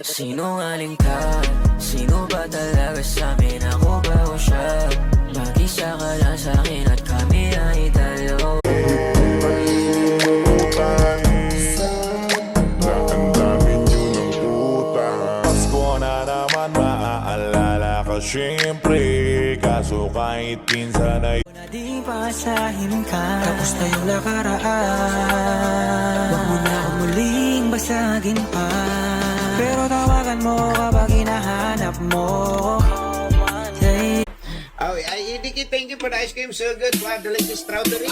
Sinungaling ka, sino ba talaga sa'min? Ako ba o siya? Mag-isa ka lang sa'kin at kami ay dalawa. Nakandamin nyo ng utang. Pasko na naman, maaalala ka syempre. Kaso kahit pinsan ay Na di pasahin ka, tapos na yung nakaraan. Huwag mo na akong muling basagin pa. Pero tawagan mo kapag hinahanap mo. Oh, I indicate thank you for the ice cream, so good. Wow, delicious strawberry.